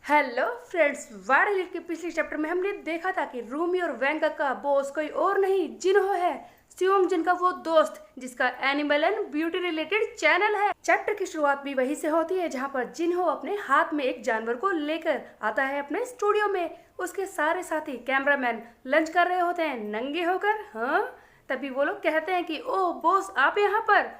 Hello friends, viral के पिछले chapter में हमने देखा था कि रूमी और वेंका का बॉस कोई और नहीं जिन्हो है, सियोंग जिनका वो दोस्त जिसका animal and beauty related channel है। चैप्टर की शुरुआत भी वहीं से होती है जहां पर जिन्हो अपने हाथ में एक जानवर को लेकर आता है अपने स्टूडियो में। उसके सारे साथी कैमरामैन लंच कर रहे होते हैं नंगे होकर। हाँ, तभी वो लोग कहते हैं कि ओ बॉस, आप यहाँ पर।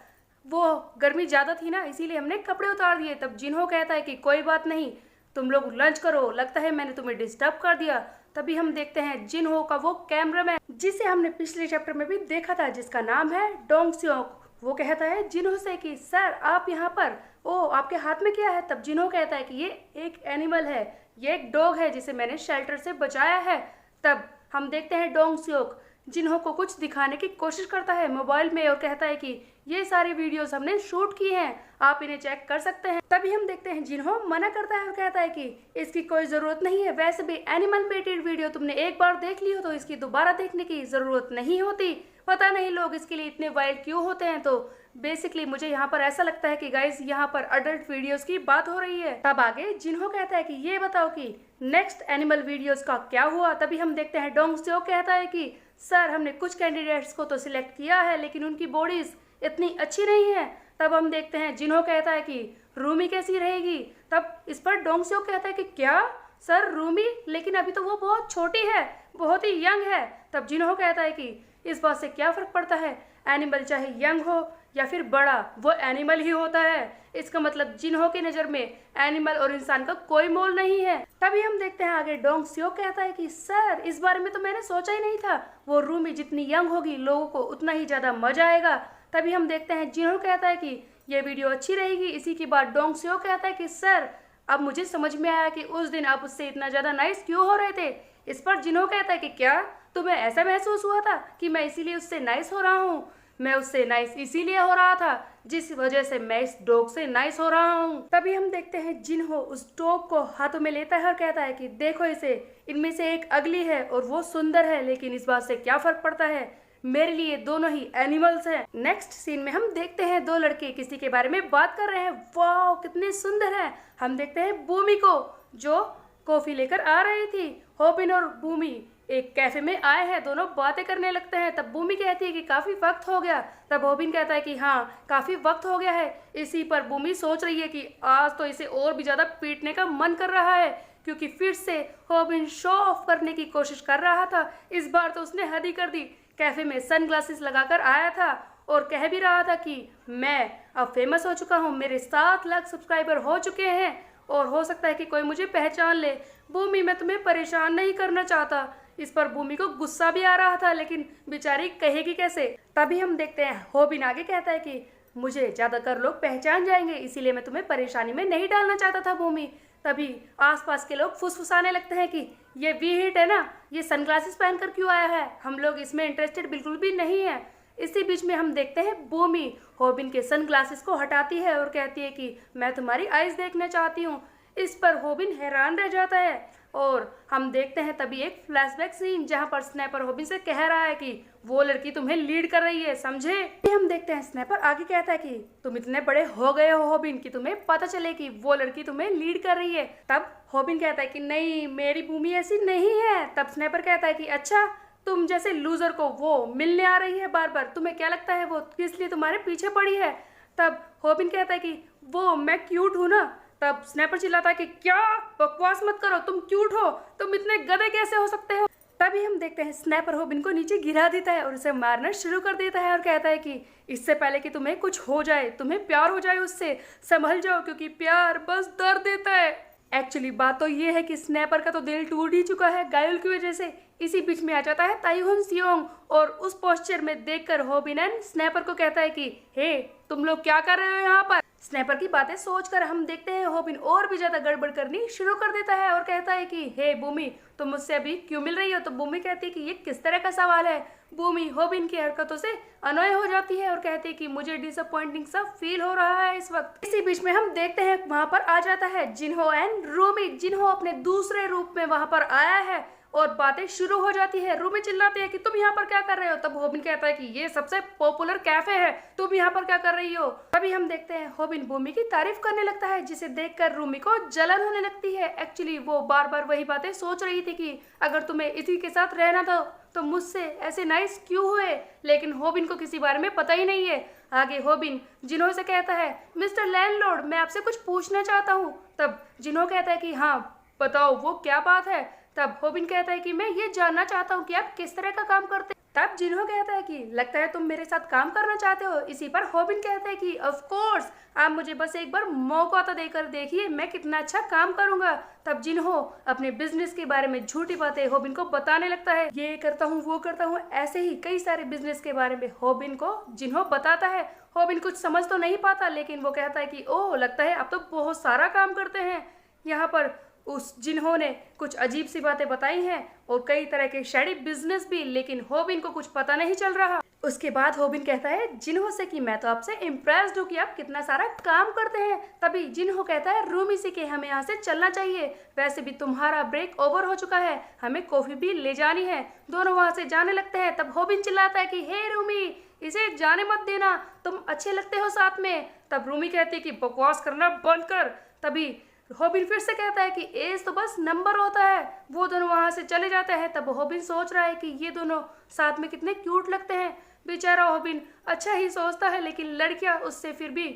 वो गर्मी ज्यादा थी ना, इसीलिए हमने कपड़े उतार दिए। तब जिन्हो कहता है कि कोई बात नहीं, तुम लोग लंच करो, लगता है मैंने तुम्हें डिस्टर्ब कर दिया। तभी हम देखते हैं जिन्हो का वो कैमरामैन जिसे हमने पिछले चैप्टर में भी देखा था, जिसका नाम है डोंग सियोंग। वो कहता है जिन्हो से कि सर आप यहाँ पर, ओ आपके हाथ में क्या है। तब जिन्हो कहता है कि ये एक एनिमल है, ये एक डॉग है जिसे मैंने शेल्टर से बचाया है। तब हम देखते हैं डोंग सियोंग जिन्हो को कुछ दिखाने की कोशिश करता है मोबाइल में और कहता है कि ये सारी वीडियोस हमने शूट की हैं, आप इन्हें चेक कर सकते हैं। तभी हम देखते हैं जिन्हो मना करता है और कहता है कि इसकी कोई जरूरत नहीं है, वैसे भी एनिमल बेटेड वीडियो तुमने एक बार देख ली हो तो इसकी दोबारा देखने की जरूरत नहीं होती। पता नहीं लोग इसके लिए इतने वाइल्ड क्यों होते हैं। तो बेसिकली मुझे यहाँ पर ऐसा लगता है कि गाइस यहाँ पर अडल्ट वीडियोस की बात हो रही है। तब आगे जिन्हो कहता है कि ये बताओ कि नेक्स्ट एनिमल वीडियोस का क्या हुआ। तभी हम देखते हैं डोंग सियोंग कहता है कि सर हमने कुछ कैंडिडेट्स को तो सिलेक्ट किया है लेकिन उनकी बॉडीज इतनी अच्छी नहीं है। तब हम देखते हैं जिन्हो कहता है कि रूमी कैसी रहेगी। तब इस पर डोंग सियोंग कहता है कि क्या सर रूमी, लेकिन अभी तो वो बहुत छोटी है, बहुत ही यंग है। तब जिन्हो कहता है कि इस बात से क्या फर्क पड़ता है, एनिमल चाहे यंग हो या फिर बड़ा, वो एनिमल ही होता है। इसका मतलब जिन्हो की नज़र में एनिमल और इंसान का कोई मोल नहीं है। तभी हम देखते हैं आगे डोंग सियोंग कहता है कि सर इस बारे में तो मैंने सोचा ही नहीं था, वो रूमी जितनी यंग होगी लोगों को उतना ही ज़्यादा मजा आएगा। तभी हम देखते हैं जिन्हो कहता है कि ये वीडियो अच्छी रहेगी। इसी के बाद डोंग सियोंग कहता है कि सर अब मुझे समझ में आया कि उस दिन आप उससे इतना ज़्यादा नाइस क्यों हो रहे थे। इस पर जिन्हो कहता है कि क्या तुम्हें ऐसा महसूस हुआ था कि मैं इसीलिए उससे नाइस हो रहा हूँ। मैं उससे नाइस इसीलिए हो रहा था जिस वजह से मैं इस डॉग से नाइस हो रहा हूँ। तभी हम देखते हैं जिन्हो उस डॉग को हाथों में लेता है और कहता है कि देखो इसे, इनमें से एक अगली है और वो सुंदर है, लेकिन इस बात से क्या फर्क पड़ता है, मेरे लिए दोनों ही एनिमल्स हैं। नेक्स्ट सीन में हम देखते हैं दो लड़के किसी के बारे में बात कर रहे हैं। वाह कितने सुंदर है। हम देखते हैं बूमी को जो कॉफी लेकर आ रही थी। होबिन और बूमी एक कैफे में आए हैं, दोनों बातें करने लगते हैं। तब बूमी कहती है कि काफी वक्त हो गया। तब होबिन कहता है कि हाँ काफी वक्त हो गया है। इसी पर बूमी सोच रही है कि आज तो इसे और भी ज्यादा पीटने का मन कर रहा है, क्योंकि फिर से होबिन शो ऑफ करने की कोशिश कर रहा था। इस बार तो उसने हद ही कर दी। कैफे में सनग्लासेस लगाकर आया था और कह भी रहा था कि मैं अब फेमस हो चुका हूँ, मेरे 7 लाख सब्सक्राइबर हो चुके हैं और हो सकता है कि कोई मुझे पहचान ले। बूमी मैं तुम्हें परेशान नहीं करना चाहता। इस पर बूमी को गुस्सा भी आ रहा था, लेकिन बेचारी कहेगी कैसे। तभी हम देखते हैं होबिन आगे कहता है कि मुझे ज्यादातर लोग पहचान जाएंगे, इसीलिए मैं तुम्हें परेशानी में नहीं डालना चाहता था बूमी। तभी आसपास के लोग फुसफुसाने लगते हैं कि ये वी हिट है ना, ये सनग्लासेस पहनकर क्यों आया है, हम लोग इसमें इंटरेस्टेड बिल्कुल भी नहीं है। इसी बीच में हम देखते हैं बूमी होबिन के सनग्लासेस को हटाती है और कहती है कि मैं तुम्हारी आईज देखना चाहती हूँ। इस पर होबिन हैरान रह जाता है और हम देखते हैं तभी एक फ्लैशबैक सीन जहां पर स्नैपर होबिन से कह रहा है कि वो लड़की तुम्हें लीड कर रही है, समझे। हम देखते हैं स्नैपर आगे कहता है कि तुम इतने बड़े हो गए हो होबिन कि तुम्हें पता चले कि वो लड़की तुम्हें लीड कर रही है। तब होबिन कहता है कि नहीं, मेरी बूमी ऐसी नहीं है। तब स्नैपर कहता है कि अच्छा, तुम जैसे लूजर को वो मिलने आ रही है बार बार, तुम्हें क्या लगता है वो किस लिए तुम्हारे पीछे पड़ी है। तब होबिन कहता है कि वो मैं क्यूट हूँ ना। तब स्नैपर चिल्लाता है कि क्या बकवास मत करो, तुम क्यूट हो, तुम इतने गधे कैसे हो सकते हो। तभी हम देखते हैं स्नैपर होबिन को नीचे गिरा देता है और उसे मारना शुरू कर देता है और कहता है कि इससे पहले कि तुम्हें कुछ हो जाए, तुम्हें प्यार हो जाए उससे, संभल जाओ, क्योंकि प्यार बस दर्द देता है। एक्चुअली बात तो ये है कि स्नैपर का तो दिल टूट ही चुका है गायल की वजह से। इसी बीच में आ जाता है ताइहुन सियोंग और उस पोस्चर में देखकर होबिन एंड स्नैपर को कहता है कि हे तुम लोग क्या कर रहे हो यहाँ पर। स्नैपर की बातें सोचकर हम देखते हैं होबिन और भी ज्यादा गड़बड़ करनी शुरू कर देता है और कहता है कि हे बूमी, तुम मुझसे अभी क्यों मिल रही हो। तो बूमी कहती है कि ये किस तरह का सवाल है। बूमी होबिन की हरकतों से अनोय हो जाती है और कहती है कि मुझे डिसअपॉइंटिंग सा फील हो रहा है इस वक्त। इसी बीच में हम देखते हैं वहां पर आ जाता है जिन्हो एंड रूमी। जिन्हो अपने दूसरे रूप में वहां पर आया है और बातें शुरू हो जाती है। रूमी चिल्लाती है कि तुम यहाँ पर क्या कर रहे हो। तब होबिन कहता है कि ये सबसे पॉपुलर कैफे है, तुम यहाँ पर क्या कर रही हो। तभी हम देखते हैं होबिन भूमि की तारीफ करने लगता है, जिसे देखकर रूमी को जलन होने लगती है। एक्चुअली वो बार बार वही बातें सोच रही थी कि अगर तुम्हें इसी के साथ रहना था तो मुझसे ऐसे नाइस क्यों हुए, लेकिन होबिन को किसी बारे में पता ही नहीं है। आगे होबिन जिन्हो से कहता है, मिस्टर लैंडलॉर्ड मैं आपसे कुछ पूछना चाहता हूँ। तब जिन्हो कहता है कि हाँ बताओ वो क्या बात है। तब होबिन कहता है कि मैं ये जानना चाहता हूँ कि आप किस तरह का काम करते हैं। तब जिन्हो कहता है कि लगता है तुम मेरे साथ काम करना चाहते हो। इसी पर होबिन कहता है कि ऑफ कोर्स, आप मुझे बस एक बार मौका तो देकर देखिए मैं कितना अच्छा काम करूंगा। तब जिन्हो अपने बिजनेस के बारे में झूठी बातें होबिन को बताने लगता है, ये करता हूँ वो करता हूँ, ऐसे ही कई सारे बिजनेस के बारे में होबिन को जिन्हो बताता है। होबिन कुछ समझ तो नहीं पाता, लेकिन वो कहता है कि ओह लगता है आप तो बहुत सारा काम करते हैं। यहाँ पर उस जिन्हो ने कुछ अजीब सी बातें बताई हैं और कई तरह के शेडी बिजनेस भी, लेकिन होबिन को कुछ पता नहीं चल रहा। उसके बाद होबिन कहता है जिन्हो से कि मैं तो आपसे इम्प्रेस्ड हूँ कि आप कितना सारा काम करते हैं। तभी जिन्हो कहता है रूमी से कि हमें यहाँ से चलना चाहिए, वैसे भी तुम्हारा ब्रेक ओवर हो चुका है, हमें कॉफी भी ले जानी है। दोनों वहाँ से जाने लगते हैं। तब होबिन चिल्लाता है कि हे रूमी इसे जाने मत देना, तुम अच्छे लगते हो साथ में। तब रूमी कहती है कि बकवास करना बंद कर। तभी होबिन फिर से कहता है कि एज तो बस नंबर होता है। वो दोनों वहां से चले जाते हैं। तब होबिन सोच रहा है कि ये दोनों साथ में कितने क्यूट लगते हैं। बेचारा होबिन अच्छा ही सोचता है, लेकिन लड़कियां उससे फिर भी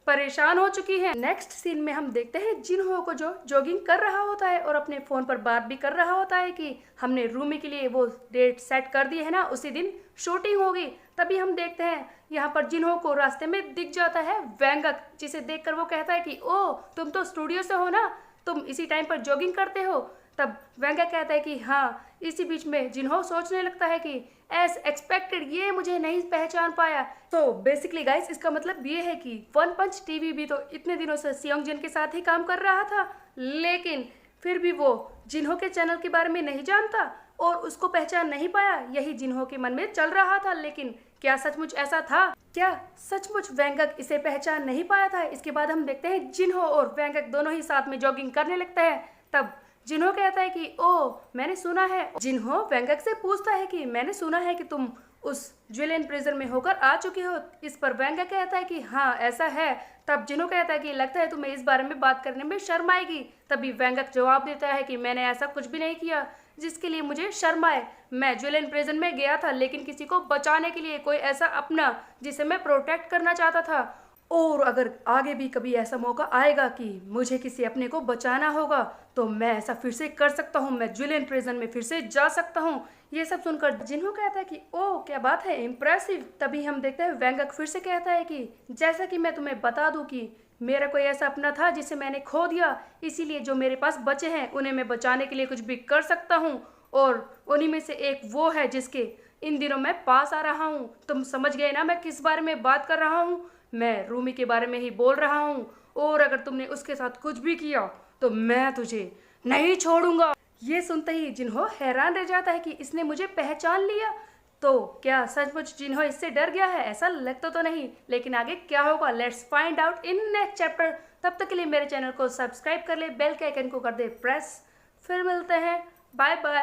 परेशान हो चुकी हैं। नेक्स्ट सीन में हम देखते हैं जिन्हो को जो जॉगिंग कर रहा होता है और अपने फोन पर बात भी कर रहा होता है कि हमने रूमी के लिए वो डेट सेट कर दी है ना, उसी दिन शूटिंग होगी। तभी हम देखते हैं यहाँ पर जिन्हो को रास्ते में दिख जाता है वैंगक, जिसे देखकर वो कहता है कि ओ तुम तो स्टूडियो से हो ना, तुम इसी टाइम पर जॉगिंग करते हो। तब वैंगक कहता है कि हाँ। इसी बीच में जिन्हो सोचने लगता है कि एज एक्सपेक्टेड ये मुझे नहीं पहचान पाया। तो बेसिकली गाइस इसका मतलब ये है कि वन पंच टीवी भी तो इतने दिनों से सियोंग-जिन के साथ ही काम कर रहा था, लेकिन फिर भी वो जिन्हो के चैनल के बारे में नहीं जानता और उसको पहचान नहीं पाया। यही जिन्हो के मन में चल रहा था, लेकिन क्या सचमुच ऐसा था? क्या सचमुच वैंगक इसे पहचान नहीं पाया था? इसके बाद हम देखते हैं जिन्हो और वैंगक दोनों ही साथ में जॉगिंग करने लगते हैं। तब जिन्हो कहता है कि ओ मैंने सुना है। जिन्हो वैंगक से पूछता है कि मैंने सुना है कि तुम उस ज्वेलियन प्रिजन में होकर आ चुके हो। इस पर वैंगक कहता है कि हाँ ऐसा है। तब जिन्हो कहता है कि लगता है तुम्हें इस बारे में बात करने में शर्म आएगी। तभी वैंगक जवाब देता है कि मैंने ऐसा कुछ भी नहीं किया जिसके लिए मुझे शर्म आए। मैं ज्वेलियन प्रिजन में गया था, लेकिन किसी को बचाने के लिए, कोई ऐसा अपना जिसे मैं प्रोटेक्ट करना चाहता था। और अगर आगे भी कभी ऐसा मौका आएगा कि मुझे किसी अपने को बचाना होगा तो मैं ऐसा फिर से कर सकता हूँ, मैं ज्वेलियन प्रिजन में फिर से जा सकता हूँ। ये सब सुनकर जिन्हो कहता है कि ओह क्या बात है, इम्प्रेसिव। तभी हम देखते हैं वैंगक फिर से कहता है कि जैसा कि मैं तुम्हें बता दूं कि मेरा कोई ऐसा अपना था जिसे मैंने खो दिया, इसीलिए जो मेरे पास बचे हैं उन्हें मैं बचाने के लिए कुछ भी कर सकता हूँ, और उन्हीं में से एक वो है जिसके इन दिनों मैं पास आ रहा हूँ। तुम समझ गए ना मैं किस बारे में बात कर रहा हूँ? मैं रूमी के बारे में ही बोल रहा हूँ, और अगर तुमने उसके साथ कुछ भी किया तो मैं तुझे नहीं छोड़ूंगा। ये सुनते ही जिन्हो हैरान रह जाता है कि इसने मुझे पहचान लिया। तो क्या सचमुच जिन्हो इससे डर गया है? ऐसा लगता तो नहीं, लेकिन आगे क्या होगा let's find out in next chapter. तब तक के लिए मेरे चैनल को सब्सक्राइब कर ले, बेल के आइकन को कर दे प्रेस। फिर मिलते हैं, बाय बाय।